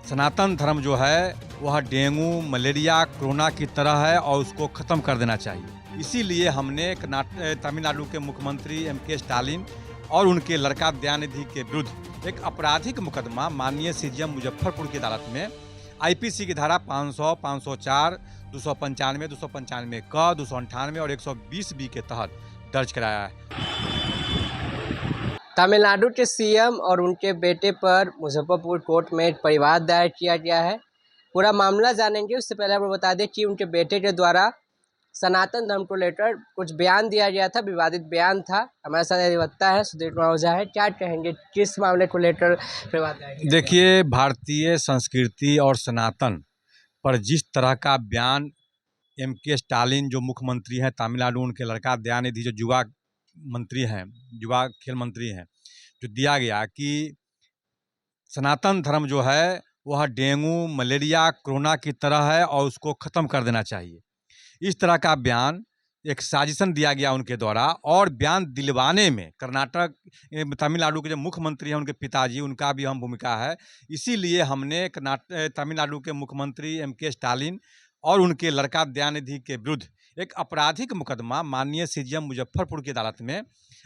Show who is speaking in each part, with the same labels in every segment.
Speaker 1: सनातन धर्म जो है वह डेंगू, मलेरिया, कोरोना की तरह है और उसको ख़त्म कर देना चाहिए। इसीलिए हमने तमिलनाडु के मुख्यमंत्री एम.के. स्टालिन और उनके लड़का दयानिधि के विरुद्ध एक आपराधिक मुकदमा माननीय सीजीएम मुजफ्फरपुर की अदालत में आईपीसी की धारा 500, 504, 295, 295 क, 298 और 120 बी के तहत दर्ज कराया है।
Speaker 2: तमिलनाडु के सीएम और उनके बेटे पर मुजफ्फरपुर कोर्ट में एक परिवाद दायर किया गया है। पूरा मामला जानेंगे उससे पहले आपको बता दें कि उनके बेटे के द्वारा सनातन धर्म को लेकर कुछ बयान दिया गया था, विवादित बयान था। हमारे साथ अधिवक्ता है सुधीर कुमार ओझा है, क्या कहेंगे किस मामले को लेकर विवाद दायर किया?
Speaker 1: देखिए, भारतीय संस्कृति और सनातन पर जिस तरह का बयान एम.के. स्टालिन जो मुख्यमंत्री हैं तमिलनाडु, उनके लड़का दयानिधि जो युवा मंत्री हैं, युवा खेल मंत्री हैं, जो दिया गया कि सनातन धर्म जो है वह डेंगू, मलेरिया, कोरोना की तरह है और उसको ख़त्म कर देना चाहिए। इस तरह का बयान एक साजिशन दिया गया उनके द्वारा और बयान दिलवाने में तमिलनाडु के जो मुख्यमंत्री हैं उनके पिताजी, उनका भी अहम भूमिका है। इसीलिए हमने तमिलनाडु के मुख्यमंत्री एम.के. स्टालिन और उनके लड़का दयानिधि के विरुद्ध एक आपराधिक मुकदमा माननीय सीजीएम मुजफ्फरपुर की अदालत में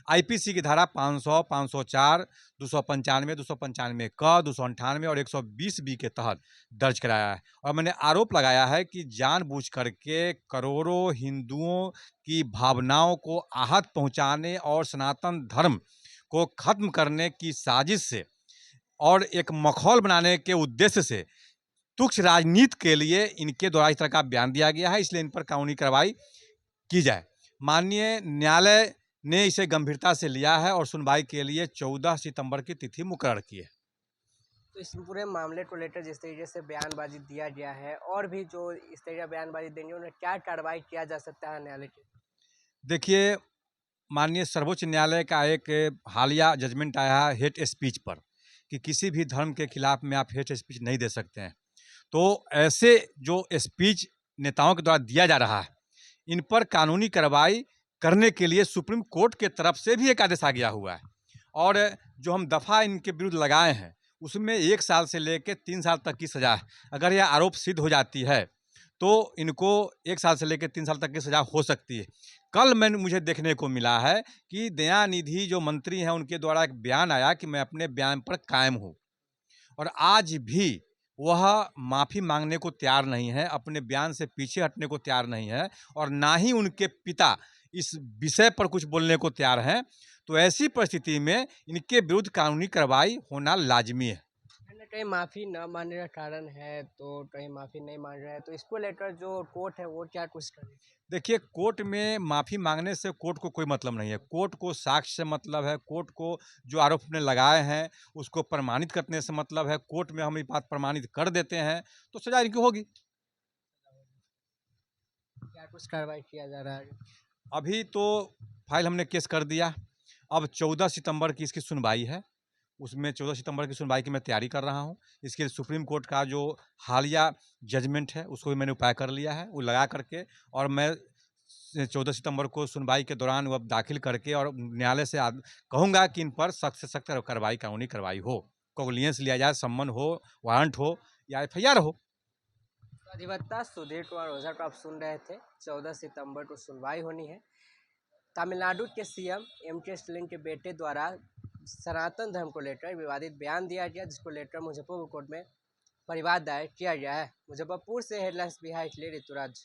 Speaker 1: आईपीसी की धारा 500, 504, 295, 295 क, 298 और 120 बी के तहत दर्ज कराया है। और मैंने आरोप लगाया है कि जानबूझ करके करोड़ों हिंदुओं की भावनाओं को आहत पहुंचाने और सनातन धर्म को खत्म करने की साजिश से और एक मखौल बनाने के उद्देश्य से तुच्छ राजनीति के लिए इनके द्वारा इस तरह का बयान दिया गया है। इसलिए इन पर कानूनी कार्रवाई की जाए। माननीय न्यायालय ने इसे गंभीरता से लिया है और सुनवाई के लिए 14 सितंबर की तिथि मुकर्रर की है।
Speaker 2: तो इस पूरे मामले को लेकर जिस तरीके से बयानबाजी दिया गया है और भी जो इस तरीके बयानबाजी देंगे उन्हें क्या कार्रवाई किया जा सकता है न्यायालय की?
Speaker 1: देखिए, माननीय सर्वोच्च न्यायालय का एक हालिया जजमेंट आया है हेट स्पीच पर कि किसी भी धर्म के खिलाफ में आप हेट स्पीच नहीं दे सकते हैं। तो ऐसे जो स्पीच नेताओं के द्वारा दिया जा रहा है, इन पर कानूनी कार्रवाई करने के लिए सुप्रीम कोर्ट के तरफ से भी एक आदेश आ गया हुआ है। और जो हम दफ़ा इनके विरुद्ध लगाए हैं, उसमें 1 साल से लेके 3 साल तक की सज़ा है। अगर यह आरोप सिद्ध हो जाती है, तो इनको 1 साल से लेके 3 साल तक की सज़ा हो सकती है। कल मुझे देखने को मिला है कि दयानिधि जो मंत्री हैं, उनके द्वारा एक बयान आया कि मैं अपने बयान पर कायम हूँ। और आज भी वह माफ़ी मांगने को तैयार नहीं है, अपने बयान से पीछे हटने को तैयार नहीं है और ना ही उनके पिता इस विषय पर कुछ बोलने को तैयार हैं। तो ऐसी परिस्थिति में इनके विरुद्ध कानूनी कार्रवाई होना लाज़मी है।
Speaker 2: कहीं न कहीं माफ़ी न मानने का कारण है, तो कहीं माफ़ी नहीं मान रहे हैं, तो इसको लेकर जो कोर्ट है वो क्या कुछ करे?
Speaker 1: देखिए, कोर्ट में माफ़ी मांगने से कोर्ट को कोई मतलब नहीं है। कोर्ट को साक्ष्य से मतलब है, कोर्ट को जो आरोप ने लगाए हैं उसको प्रमाणित करने से मतलब है। कोर्ट में हम ये बात प्रमाणित कर देते हैं तो सज़ा इनकी होगी।
Speaker 2: क्या कुछ कार्रवाई किया जा रहा है?
Speaker 1: अभी तो फाइल हमने केस कर दिया। अब 14 सितंबर की इसकी सुनवाई है। उसमें 14 सितंबर की सुनवाई की मैं तैयारी कर रहा हूँ। इसके लिए सुप्रीम कोर्ट का जो हालिया जजमेंट है उसको भी मैंने उपाय कर लिया है। वो लगा करके और मैं 14 सितंबर को सुनवाई के दौरान वो अब दाखिल करके और न्यायालय से कहूँगा कि इन पर सख्त से सख्त कार्रवाई, कानूनी कार्रवाई हो। कोग्निजेंस लिया जाए, सम्मन हो, वारंट हो या एफआईआर हो।
Speaker 2: तो अधिवक्ता सुधीर कुमार ओझा को आप सुन रहे थे। 14 सितंबर को सुनवाई होनी है। तमिलनाडु के सीएम एम.के. स्टालिन के बेटे द्वारा सनातन धर्म को लेकर विवादित बयान दिया गया, जिसको लेकर मुजफ्फरपुर कोर्ट में परिवाद दायर किया गया है। मुजफ्फरपुर से हेडलाइंस बिहार के लिए ऋतुराज।